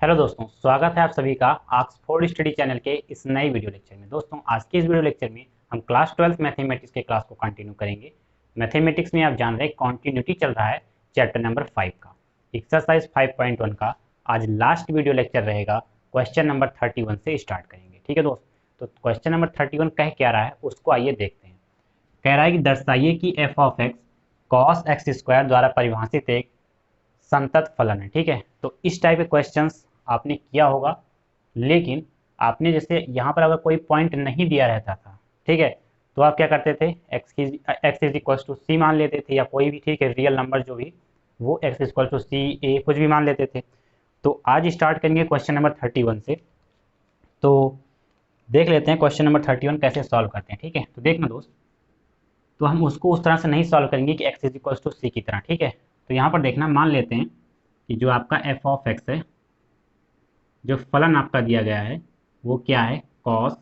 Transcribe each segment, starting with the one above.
Hello दोस्तों, स्वागत है आप सभी का ऑक्सफोर्ड स्टडी चैनल के इस नए वीडियो लेक्चर में। दोस्तों, आज के इस वीडियो लेक्चर में हम क्लास 12 मैथमेटिक्स के क्लास को कंटिन्यू करेंगे। मैथमेटिक्स में आप जान रहे हैं कंटिन्यूटी चल रहा है चैप्टर नंबर 5 का, एक्सरसाइज 5.1 का। आज लास्ट वीडियो लेक्चर रहेगा, क्वेश्चन नंबर 31 से स्टार्ट करेंगे। ठीक है दोस्त, तो क्वेश्चन नंबर 31 कह क्या रहा है उसको आइए देखते हैं। कह रहा है कि दर्शाइए कि F of x cos x square द्वारा परिभाषित एक संतत फलन है। ठीक है, तो इस टाइप के क्वेश्चंस आपने किया होगा, लेकिन आपने जैसे यहाँ पर अगर कोई पॉइंट नहीं दिया रहता था, ठीक है, तो आप क्या करते थे, एक्स इज इक्वल टू सी मान लेते थे, या कोई भी ठीक है रियल नंबर जो भी वो एक्स इक्वल टू सी ए कुछ भी मान लेते थे। तो आज स्टार्ट करेंगे क्वेश्चन नंबर 31 से। तो देख लेते हैं क्वेश्चन नंबर 31 कैसे सॉल्व करते हैं। ठीक है, तो देखना दोस्त, तो हम उसको उस तरह से नहीं सॉल्व करेंगे कि एक्स इज इक्वल टू सी की तरह। ठीक है, तो यहाँ पर देखना, मान लेते हैं कि जो आपका एफ ऑफ एक्स है, जो फलन आपका दिया गया है वो क्या है, कॉस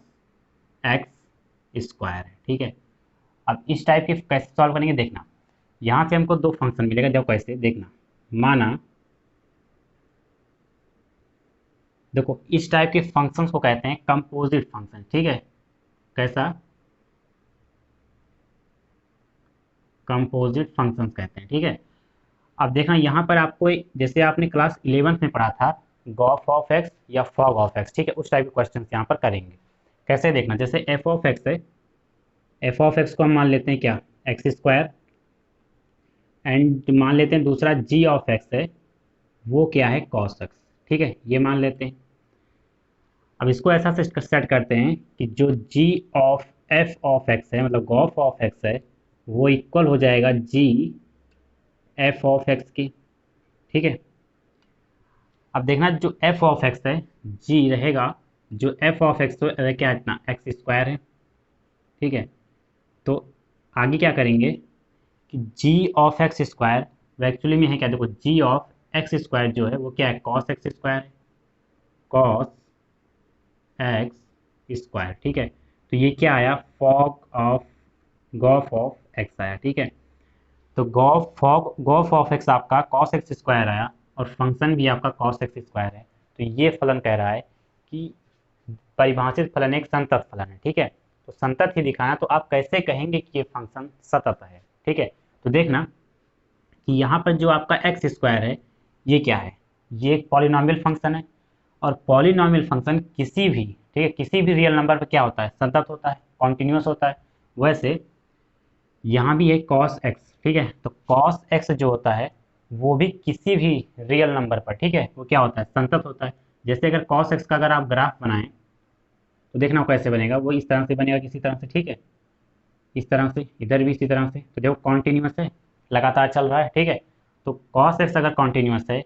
एक्स स्क्वायर है। ठीक है, अब इस टाइप के कैसे सॉल्व करेंगे देखना, यहाँ से हमको दो फंक्शन मिलेगा। जब कैसे देखना, माना देखो इस टाइप के फंक्शंस को कहते हैं कंपोजिट फंक्शन। ठीक है, कैसा, कंपोजिट फंक्शंस कहते हैं। ठीक है, अब देखना यहाँ पर आपको जैसे आपने क्लास 11th में पढ़ा था गॉफ ऑफ एक्स या फॉग ऑफ एक्स, ठीक है, उस टाइप के क्वेश्चन यहाँ पर करेंगे। कैसे देखना, जैसे एफ ऑफ एक्स है, एफ ऑफ एक्स को हम मान लेते हैं क्या, एक्स स्क्वायर, एंड मान लेते हैं दूसरा जी ऑफ एक्स है, वो क्या है, कॉस एक्स। ठीक है, ये मान लेते हैं। अब इसको ऐसा से सेट करते हैं कि जो जी ऑफ एफ ऑफ एक्स है, मतलब गॉफ ऑफ एक्स है, वो इक्वल हो जाएगा जी एफ ऑफ एक्स की। ठीक है, अब देखना जो एफ ऑफ एक्स है, जी रहेगा, जो एफ ऑफ एक्स तो क्या है, इतना एक्स स्क्वायर है। ठीक है, तो आगे क्या करेंगे कि जी ऑफ एक्स स्क्वायर वो एक्चुअली में है क्या, देखो जी ऑफ एक्स स्क्वायर जो है वो क्या है, कॉस एक्स स्क्वायर है, कॉस एक्स स्क्वायर। ठीक है, तो ये क्या आया, fog of Gauff of x आया। ठीक है, तो गॉफ ऑफ एक्स आपका कॉस एक्स स्क्वायर आया, और फंक्शन भी आपका कॉस एक्स स्क्वायर है। तो ये फलन कह रहा है कि परिभाषित फलन एक संतत फलन है। ठीक है, तो संतत ही दिखाना, तो आप कैसे कहेंगे कि ये फंक्शन सतत है। ठीक है, तो देखना कि यहाँ पर जो आपका एक्स स्क्वायर है ये क्या है, ये एक पॉलिनॉमियल फंक्शन है, और पॉलिनॉमियल फंक्शन किसी भी, ठीक है, किसी भी रियल नंबर पर क्या होता है, संतत होता है, कॉन्टिन्यूस होता है। वैसे यहाँ भी है कॉस एक्स। ठीक है, तो कॉस एक्स जो होता है वो भी किसी भी रियल नंबर पर, ठीक है, वो क्या होता है, संतत होता है। जैसे अगर कॉस एक्स का अगर आप ग्राफ बनाएं तो देखना वो कैसे बनेगा, वो इस तरह से बनेगा किसी तरह से। ठीक है, इस तरह से, इधर भी इसी तरह से, तो देखो कॉन्टिन्यूस है, लगातार चल रहा है। ठीक है, तो कॉस एक्स अगर कॉन्टिन्यूस है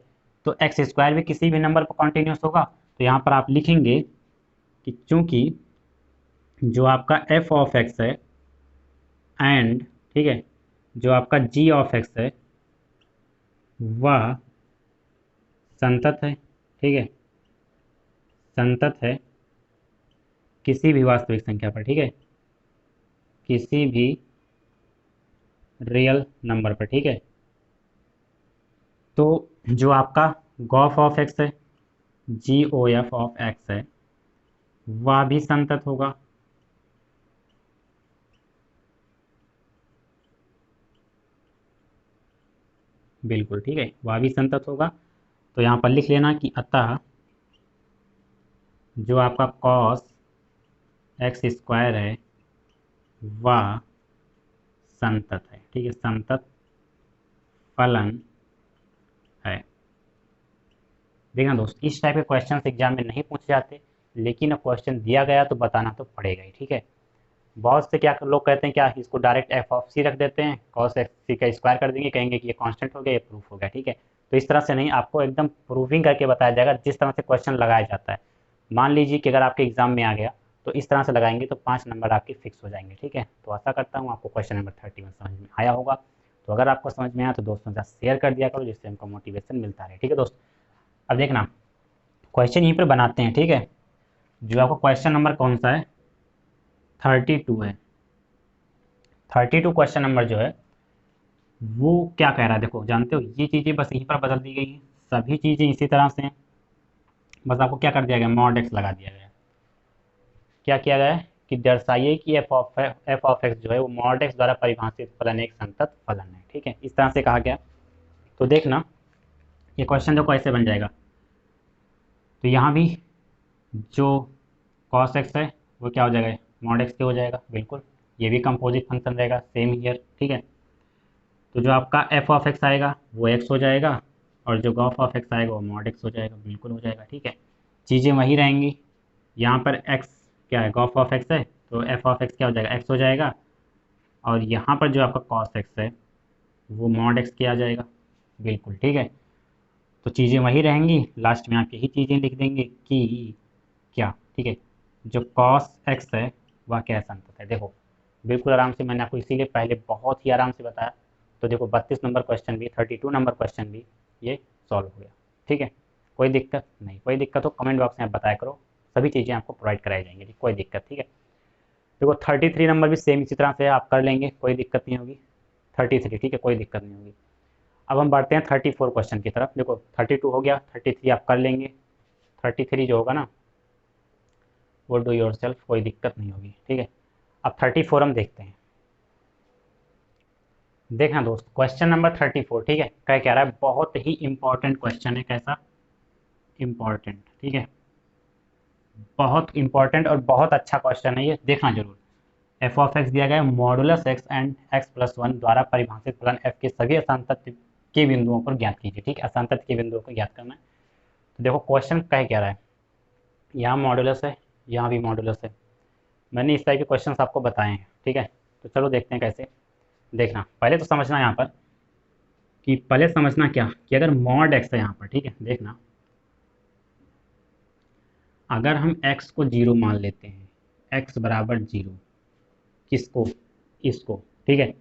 तो एक्स स्क्वायर भी किसी भी नंबर पर कॉन्टिन्यूस होगा। तो यहाँ पर आप लिखेंगे कि चूंकि जो आपका एफ ऑफ एक्स है एंड, ठीक है, जो आपका जी ऑफ एक्स है वह संतत है। ठीक है, संतत है किसी भी वास्तविक संख्या पर। ठीक है, किसी भी रियल नंबर पर। ठीक है, तो जो आपका गॉफ ऑफ एक्स है, जी ओ एफ ऑफ एक्स है, वह भी संतत होगा। बिल्कुल, ठीक है, वह भी संतत होगा। तो यहाँ पर लिख लेना कि अतः जो आपका कॉस एक्स स्क्वायर है वह संतत है। ठीक है, संतत फलन है। देखना दोस्त, इस टाइप के क्वेश्चन एग्जाम में नहीं पूछे जाते, लेकिन अब क्वेश्चन दिया गया तो बताना तो पड़ेगा ही। ठीक है, बहुत से क्या लोग कहते हैं, क्या इसको डायरेक्ट एफ ऑफ सी रख देते हैं, कॉस एक्स सी का स्क्वायर कर देंगे, कहेंगे कि ये कांस्टेंट हो गया, ये प्रूफ हो गया। ठीक है, तो इस तरह से नहीं, आपको एकदम प्रूविंग करके बताया जाएगा जिस तरह से क्वेश्चन लगाया जाता है। मान लीजिए कि अगर आपके एग्जाम में आ गया तो इस तरह से लगाएंगे तो 5 नंबर आपके फिक्स हो जाएंगे। ठीक है, तो आशा करता हूँ आपको क्वेश्चन नंबर 31 समझ में आया होगा। तो अगर आपको समझ में आया तो दोस्तों के साथ शेयर कर दिया करो, जिससे हमको मोटिवेशन मिलता रहे। ठीक है दोस्त, अब देखना क्वेश्चन यहीं पर बनाते हैं। ठीक है, जो आपको क्वेश्चन नंबर कौन सा है, 32 है। 32 क्वेश्चन नंबर जो है वो क्या कह रहा है, देखो जानते हो ये चीज़ें बस यहीं पर बदल दी गई हैं, सभी चीज़ें इसी तरह से हैं। बस आपको क्या कर दिया गया, मॉड एक्स लगा दिया गया। क्या किया गया है कि दर्शाइए कि एफ ऑफ एक्स जो है वो मॉड एक्स द्वारा परिभाषित फलन एक संतत फलन है। ठीक है, इस तरह से कहा गया। तो देखना ये क्वेश्चन देखो ऐसे बन जाएगा। तो यहाँ भी जो कॉस एक्स है वो क्या हो जाएगा, मॉड एक्स के हो जाएगा बिल्कुल। ये भी कंपोजिट फंक्शन रहेगा, सेम हीयर। ठीक है, तो जो आपका एफ ऑफ एक्स आएगा वो एक्स हो जाएगा, और जो गॉफ ऑफ एक्स आएगा वो मॉड एक्स हो जाएगा, बिल्कुल हो जाएगा। ठीक है, चीज़ें वही रहेंगी। यहाँ पर एक्स क्या है, गॉफ ऑफ एक्स है, तो एफ ऑफ एक्स क्या हो जाएगा, एक्स हो जाएगा। और यहाँ पर जो आपका कॉस एक्स है वो मॉड एक्स के आ जाएगा, बिल्कुल। ठीक है, तो चीज़ें वही रहेंगी, लास्ट में आप यही चीज़ें लिख देंगे कि क्या। ठीक है, जो कॉस एक्स है वह क्या संतत है। देखो बिल्कुल आराम से, मैंने आपको इसीलिए पहले बहुत ही आराम से बताया। तो देखो 32 नंबर क्वेश्चन भी, 32 नंबर क्वेश्चन भी ये सॉल्व हो गया। ठीक है, कोई दिक्कत नहीं, कोई दिक्कत हो कमेंट बॉक्स में आप बताया करो, सभी चीज़ें आपको प्रोवाइड कराई जाएंगी, कोई दिक्कत। ठीक है, देखो 33 नंबर भी सेम इसी तरह से आप कर लेंगे, कोई दिक्कत नहीं होगी। 33, ठीक है, कोई दिक्कत नहीं होगी। अब हम बढ़ते हैं 34 क्वेश्चन की तरफ। देखो 32 हो गया, 33 आप कर लेंगे। 33 जो होगा ना वो डू योर सेल्फ, कोई दिक्कत नहीं होगी। ठीक है, अब 34 हम देखते हैं। देखना दोस्त, क्वेश्चन नंबर 34, ठीक है, क्या कह रहा है, बहुत ही इंपॉर्टेंट क्वेश्चन है। कैसा इंपॉर्टेंट, ठीक है, बहुत इंपॉर्टेंट और बहुत अच्छा क्वेश्चन है ये, देखना जरूर। एफ ऑफ एक्स दिया गया है, modulus x and x plus one द्वारा परिभाषित फलन एफ के सभी असंतत के बिंदुओं पर ज्ञात कीजिए। ठीक है, असंतत के बिंदुओं को ज्ञात करना है। तो देखो क्वेश्चन कह रहा है, यहाँ मॉडुलस है, यहाँ भी मॉडुलस है। मैंने इस टाइप के क्वेश्चन आपको बताए हैं। ठीक है, तो चलो देखते हैं कैसे। देखना पहले तो समझना यहाँ पर कि पहले समझना क्या कि अगर मॉड एक्स है यहाँ पर, ठीक है, देखना अगर हम x को 0 मान लेते हैं, x बराबर 0, किसको, इसको। ठीक है,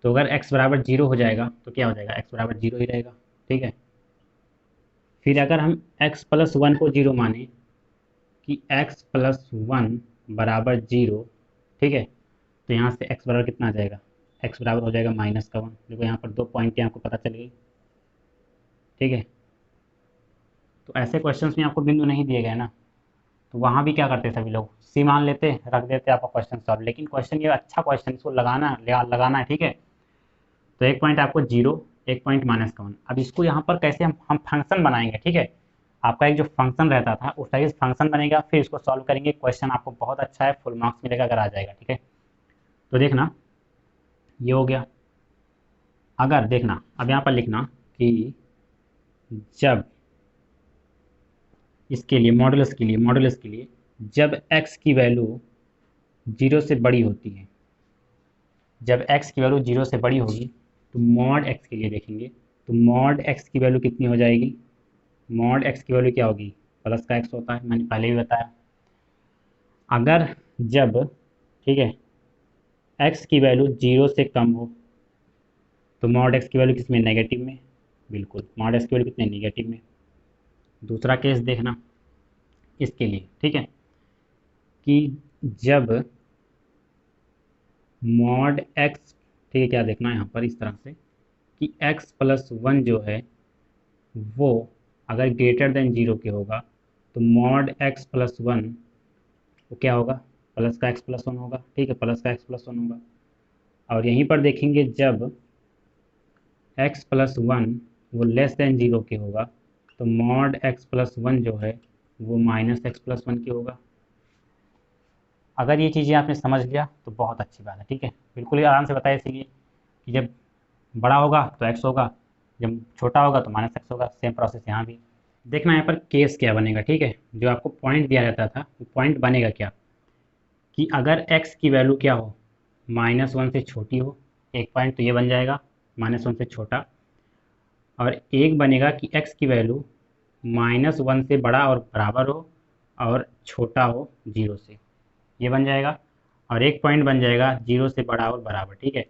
तो अगर x बराबर 0 हो जाएगा तो क्या हो जाएगा, x बराबर 0 ही रहेगा। ठीक है, फिर अगर हम x प्लस 1 को 0 माने कि x प्लस 1 बराबर 0, ठीक है, तो यहाँ से x बराबर कितना आ जाएगा, x बराबर हो जाएगा -1। देखो यहाँ पर 2 पॉइंट आपको पता चल गई। ठीक है, तो ऐसे क्वेश्चंस में आपको बिंदु नहीं दिए गए ना, तो वहाँ भी क्या करते सभी लोग, सी मान लेते, रख देते आपका क्वेश्चन सॉल्व। लेकिन क्वेश्चन ये अच्छा क्वेश्चन, इसको लगाना है। ठीक है, तो एक पॉइंट आपको 0, एक पॉइंट -1। अब इसको यहाँ पर कैसे हम फंक्शन बनाएंगे। ठीक है, आपका एक जो फंक्शन रहता था उस टाइप फंक्शन बनेगा, फिर इसको सॉल्व करेंगे। क्वेश्चन आपको बहुत अच्छा है, फुल मार्क्स मिलेगा अगर आ जाएगा। ठीक है, तो देखना ये हो गया। अगर देखना अब यहाँ पर लिखना कि जब इसके लिए मॉडुलस के लिए जब x की वैल्यू 0 से बड़ी होती है, जब x की वैल्यू 0 से बड़ी होगी तो मॉड x के लिए देखेंगे, तो मॉड x की वैल्यू कितनी हो जाएगी, मॉड x की वैल्यू क्या होगी, प्लस का x होता है, मैंने पहले भी बताया। अगर जब, ठीक है, x की वैल्यू 0 से कम हो तो मॉड x की वैल्यू किस में, नेगेटिव में, बिल्कुल, मॉड x की वैल्यू कितने, नेगेटिव में। दूसरा केस देखना इसके लिए, ठीक है, कि जब मॉड x, ठीक है, क्या देखना है यहाँ पर इस तरह से कि x प्लस 1 जो है वो अगर ग्रेटर देन 0 के होगा तो मॉड x प्लस 1 वो क्या होगा, प्लस का x प्लस 1 होगा। ठीक है, प्लस का x प्लस 1 होगा। और यहीं पर देखेंगे जब x प्लस 1 वो लेस देन 0 के होगा तो मॉड x प्लस 1 जो है वो माइनस x प्लस 1 की होगा। अगर ये चीज़ें आपने समझ लिया तो बहुत अच्छी बात है। ठीक है, बिल्कुल ही आराम से बताया, इसीलिए कि जब बड़ा होगा तो x होगा, जब छोटा होगा तो -x होगा। सेम प्रोसेस यहाँ भी। देखना यहाँ पर केस क्या बनेगा। ठीक है, जो आपको पॉइंट दिया रहता था वो पॉइंट बनेगा क्या कि अगर x की वैल्यू क्या हो, -1 से छोटी हो, एक पॉइंट तो ये बन जाएगा -1 से छोटा, और एक बनेगा कि x की वैल्यू -1 से बड़ा और बराबर हो और छोटा हो 0 से, ये बन जाएगा। और एक पॉइंट बन जाएगा 0 से बड़ा और बराबर। ठीक है,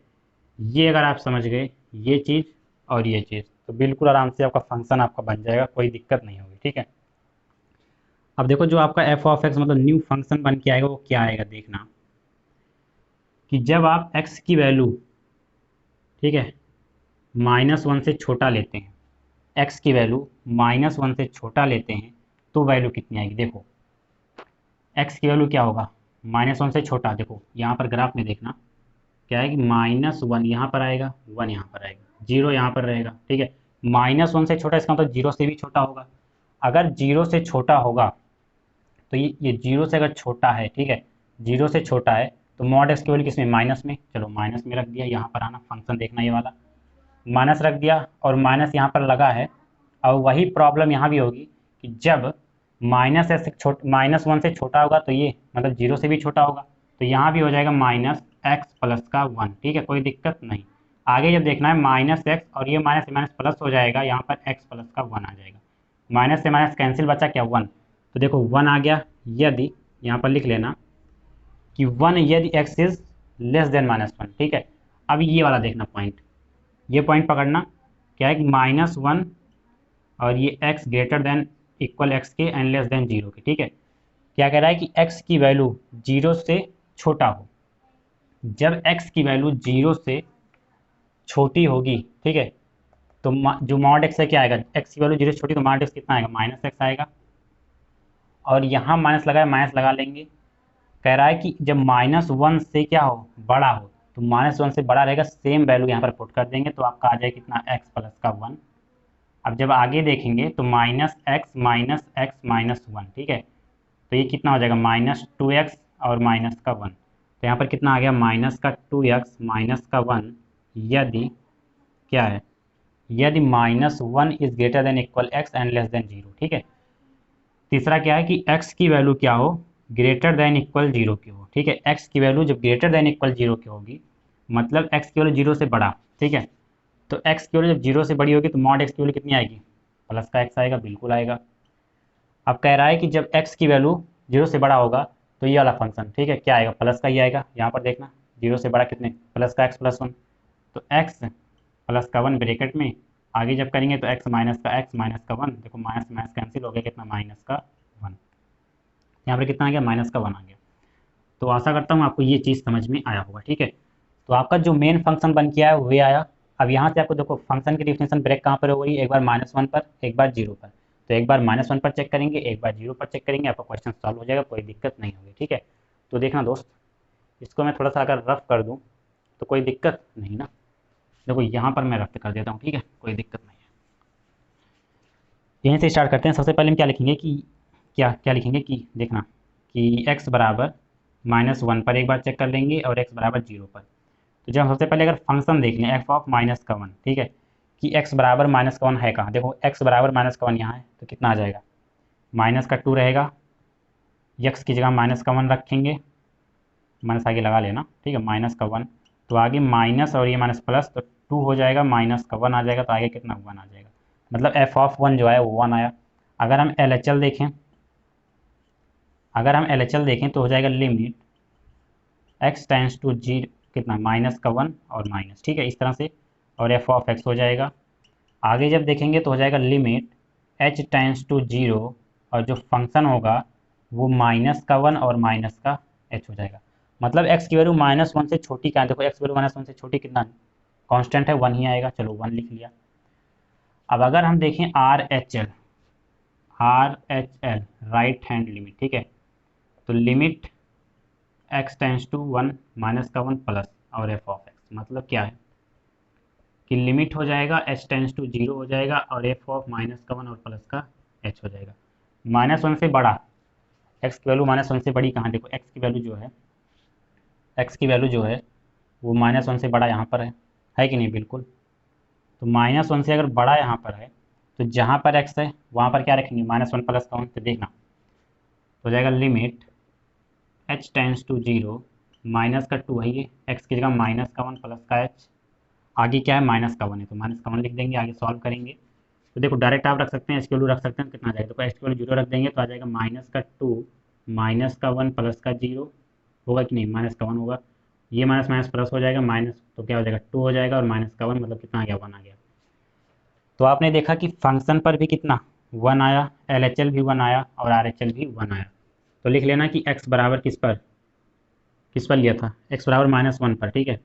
ये अगर आप समझ गए ये चीज़ और ये चीज़, तो बिल्कुल आराम से आपका फंक्शन आपका बन जाएगा, कोई दिक्कत नहीं होगी। ठीक है, अब देखो जो आपका एफ ऑफ एक्स मतलब न्यू फंक्शन बन के आएगा वो क्या आएगा, देखना कि जब आप x की वैल्यू, ठीक है, -1 से छोटा लेते हैं, x की वैल्यू -1 से छोटा लेते हैं तो वैल्यू कितनी आएगी? देखो x की वैल्यू क्या होगा, -1 से छोटा। देखो यहाँ पर ग्राफ में देखना क्या है कि -1 यहाँ पर आएगा, 1 यहाँ पर आएगा, 0 यहाँ पर रहेगा, ठीक है। -1 से छोटा इसका मतलब 0 से भी छोटा होगा। अगर 0 से छोटा होगा तो ये 0 से अगर छोटा है, ठीक है, 0 से छोटा है तो मॉड एक्स की वैल्यू किसमें? माइनस में। चलो माइनस में रख दिया, यहाँ पर आना फंक्शन देखना ये वाला, माइनस रख दिया और माइनस यहाँ पर लगा है। अब वही प्रॉब्लम यहाँ भी होगी कि जब -1 से छोटा होगा तो ये मतलब 0 से भी छोटा होगा, तो यहाँ भी हो जाएगा -x+1, ठीक है, कोई दिक्कत नहीं। आगे जब देखना है -x और ये माइनस से माइनस प्लस हो जाएगा, यहाँ पर x+1 आ जाएगा। माइनस से माइनस कैंसिल, बचा क्या? 1। तो देखो 1 आ गया। यदि यहाँ पर लिख लेना कि 1 यदि x इज लेस देन -1, ठीक है। अब ये वाला देखना पॉइंट, ये पॉइंट पकड़ना क्या है कि -1 और ये x greater than equal x के एंड लेस देन 0 के, ठीक है। क्या कह रहा है कि x की वैल्यू 0 से छोटा हो। जब x की वैल्यू 0 से छोटी होगी, ठीक है, तो जो मॉड x है क्या आएगा? x की वैल्यू 0 से छोटी तो मॉड x कितना आएगा? -x आएगा। और यहाँ माइनस लगा है, माइनस लगा लेंगे। कह रहा है कि जब -1 से क्या हो? बड़ा हो, तो -1 से बड़ा रहेगा, सेम वैल्यू यहाँ पर पुट कर देंगे तो आपका आ जाएगा कितना? x+1। अब जब आगे देखेंगे तो -x-1, ठीक है, तो ये कितना हो जाएगा? -2x और -1। तो यहाँ पर कितना आ गया? -2x -1 यदि क्या है? यदि -1 is greater than equal x and less than 0, ठीक है। तीसरा क्या है कि x की वैल्यू क्या हो? ग्रेटर देन इक्वल 0 की हो, ठीक है। x की वैल्यू जब ग्रेटर देन इक्वल 0 की होगी मतलब x की वैल्यू 0 से बड़ा, ठीक है। तो x की वैल्यू जब 0 से बड़ी होगी तो मॉड x की वैल्यू कितनी आएगी? प्लस का x आएगा, बिल्कुल आएगा। अब कह रहा है कि जब x की वैल्यू 0 से बड़ा होगा तो ये वाला फंक्शन, ठीक है, क्या आएगा? प्लस का ही आएगा। यहाँ पर देखना 0 से बड़ा कितने? प्लस का x+1, तो x+1 ब्रैकेट में आगे जब करेंगे तो x -1, देखो माइनस माइनस कैंसिल हो गया, कितना? -1। यहाँ पर कितना आ गया? -1 आ गया। तो आशा करता हूँ आपको ये चीज़ समझ में आया होगा, ठीक है। तो आपका जो मेन फंक्शन बन के आया वे आया। अब यहाँ से आपको देखो फंक्शन की डिफिनेशन ब्रेक कहाँ पर हो गई? एक बार -1 पर, एक बार 0 पर। तो एक बार -1 पर चेक करेंगे, एक बार 0 पर चेक करेंगे, आपका क्वेश्चन सॉल्व हो जाएगा, कोई दिक्कत नहीं होगी, ठीक है। तो देखना दोस्त, इसको मैं थोड़ा सा अगर रफ कर दूँ तो कोई दिक्कत नहीं ना। देखो यहाँ पर मैं रफ कर देता हूँ, ठीक है, कोई दिक्कत नहीं है। यहीं से स्टार्ट करते हैं। सबसे पहले हम क्या लिखेंगे कि क्या लिखेंगे कि देखना कि x बराबर -1 पर एक बार चेक कर लेंगे और x बराबर 0 पर। तो जब हम सबसे पहले अगर फंक्शन देख लें f(-1), ठीक है, कि x बराबर -1 है कहाँ? देखो x बराबर -1 यहाँ है, तो कितना आ जाएगा? -2 रहेगा। x की जगह -1 रखेंगे, माइनस आगे लगा लेना, ठीक है, -1। तो आगे माइनस और ये माइनस प्लस, तो 2 हो जाएगा, -1 आ जाएगा, तो आगे कितना? 1 आ जाएगा। मतलब f(1) जो है वो 1 आया। अगर हम LHL देखें, तो हो जाएगा लिमिट x टेंस टू 0 कितना? -1 और माइनस, ठीक है, इस तरह से, और f(x) हो जाएगा। आगे जब देखेंगे तो हो जाएगा लिमिट h टेंस टू 0 और जो फंक्शन होगा वो -1 और माइनस का h हो जाएगा। मतलब x की वैल्यू -1 से छोटी क्या है? देखो x की वैल्यू -1 से छोटी कितना कांस्टेंट है? 1 ही आएगा। चलो 1 लिख लिया। अब अगर हम देखें RHL राइट हैंड लिमिट, ठीक है, तो limit x tends to 1 -1 plus और f(x), मतलब क्या है कि लिमिट हो जाएगा h टेंस टू 0 हो जाएगा और f(-1) और प्लस का h हो जाएगा। -1 से बड़ा, x की वैल्यू -1 से बड़ी कहाँ? देखो x की वैल्यू जो है वो -1 से बड़ा यहाँ पर है कि नहीं? बिल्कुल। तो -1 से अगर बड़ा यहाँ पर है तो जहाँ पर x है वहाँ पर क्या रखेंगे? -1 प्लस का 1। तो देखना हो जाएगा limit h tends to 0 minus का 2 है, ये x की जगह -1 प्लस का h, आगे क्या है? -1 है, तो -1 लिख देंगे। आगे सॉल्व करेंगे तो देखो डायरेक्ट आप रख सकते हैं, h की वैल्यू रख सकते हैं, कितना आ जाएगा? तो h की वैल्यू 0 रख देंगे तो आ जाएगा -2 -1 प्लस का 0 होगा कि नहीं? -1 होगा। ये माइनस माइनस प्लस हो जाएगा, माइनस तो क्या हो जाएगा? 2 हो जाएगा और -1 मतलब कितना आ गया? 1 आ गया। तो आपने देखा कि फंक्शन पर भी कितना? 1 आया, LHL भी 1 आया और RHL भी 1 आया। तो लिख लेना कि x बराबर किस पर लिया था? x बराबर -1 पर, ठीक है।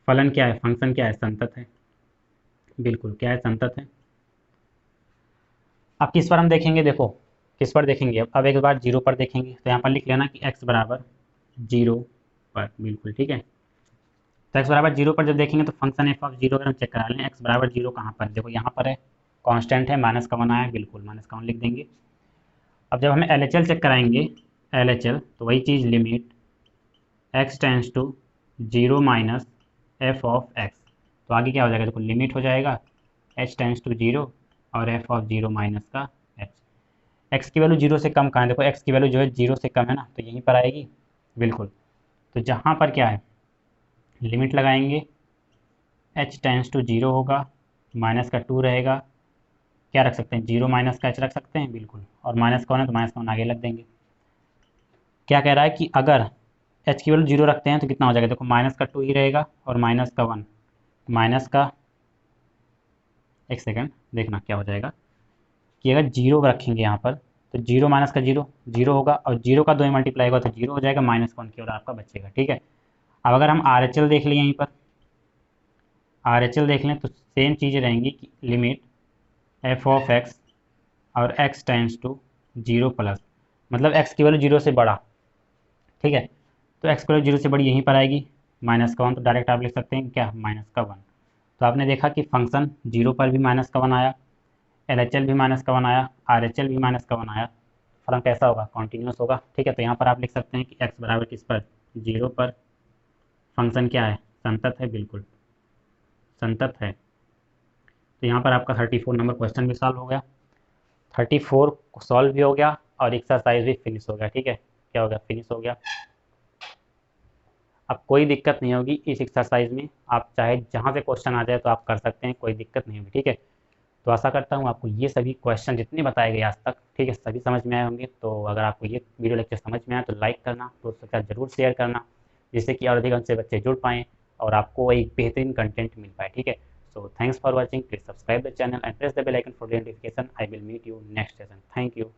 फलन क्या है? फंक्शन क्या है? संतत है। बिल्कुल, क्या है? संतत है। अब किस पर हम देखेंगे, देखो किस पर देखेंगे, अब एक बार जीरो पर देखेंगे, तो यहाँ पर लिख लेना कि x बराबर जीरो पर, बिल्कुल ठीक है। तो x बराबर जीरो पर जब देखेंगे तो फंक्शन एफ ऑफ जीरो अगर हम चेक करा लें, x बराबर जीरो कहाँ पर, देखो यहाँ पर है, कांस्टेंट है, माइनस का वन आया, बिल्कुल माइनस का वन लिख देंगे। अब जब हमें एल एच एल चेक कराएंगे, एल एच एल, तो वही चीज़ limit x tends to zero minus F of x, तो आगे क्या हो जाएगा, देखो लिमिट हो जाएगा h टेंस टू जीरो और f ऑफ जीरो माइनस का h। x की वैल्यू जीरो से कम कहाँ है, देखो x की वैल्यू जो है जीरो से कम है ना, तो यहीं पर आएगी, बिल्कुल। तो जहाँ पर क्या है, लिमिट लगाएंगे, h टेंस टू जीरो होगा, माइनस का टू रहेगा, क्या रख सकते हैं, जीरो माइनस का h रख सकते हैं, बिल्कुल, और माइनस का वन है तो माइनस का वन आगे लग देंगे। क्या कह रहा है कि अगर h की वैल्यू जीरो रखते हैं तो कितना हो जाएगा, देखो माइनस का टू ही रहेगा और माइनस का वन, माइनस का, एक सेकेंड देखना क्या हो जाएगा, कि अगर जीरो रखेंगे यहाँ पर, तो जीरो माइनस का जीरो जीरो होगा, और जीरो का दो ही मल्टीप्लाई होगा तो जीरो हो जाएगा, माइनस का वन की और आपका बचेगा, ठीक है। अब अगर हम आर एच एल देख लें, यहीं पर आर एच एल देख लें तो सेम चीज़ें रहेंगी कि लिमिट एफ ऑफ एक्स और X tends to zero plus, मतलब एक्स की वैल्यू जीरो से बड़ा, ठीक है। तो एक्स की वैल्यू जीरो से बड़ी यहीं पर आएगी, माइनस का वन, तो डायरेक्ट आप लिख सकते हैं क्या, माइनस का वन। तो आपने देखा कि फंक्शन जीरो पर भी माइनस का वन आया, एल एच एल भी माइनस का वन आया, आर एच एल भी माइनस का वन आया, फलन कैसा होगा, कॉन्टीन्यूस होगा, ठीक है। तो यहाँ पर आप लिख सकते हैं कि x बराबर किस पर, जीरो पर, फंक्शन क्या है, संतत है, बिल्कुल संतत है। तो यहाँ पर आपका 34 नंबर क्वेश्चन भी सॉल्व हो गया, 34 सॉल्व भी हो गया और एक्सरसाइज भी फिनिश हो गया, ठीक है, क्या हो गया, फिनिश हो गया। अब कोई दिक्कत नहीं होगी इस एक्सरसाइज में, आप चाहे जहाँ से क्वेश्चन आ जाए तो आप कर सकते हैं, कोई दिक्कत नहीं होगी, ठीक है। तो आशा करता हूँ आपको ये सभी क्वेश्चन जितने बताए गए आज तक, ठीक है, सभी समझ में आए होंगे। तो अगर आपको ये वीडियो लेक्चर समझ में आए तो लाइक करना, दोस्तों के साथ जरूर शेयर करना, जिससे कि और अधिक से बच्चे जुड़ पाएँ और आपको एक बेहतरीन कंटेंट मिल पाए, ठीक है। So thanks for watching, please subscribe the channel and press the bell icon for notification. I will meet you next session, thank you.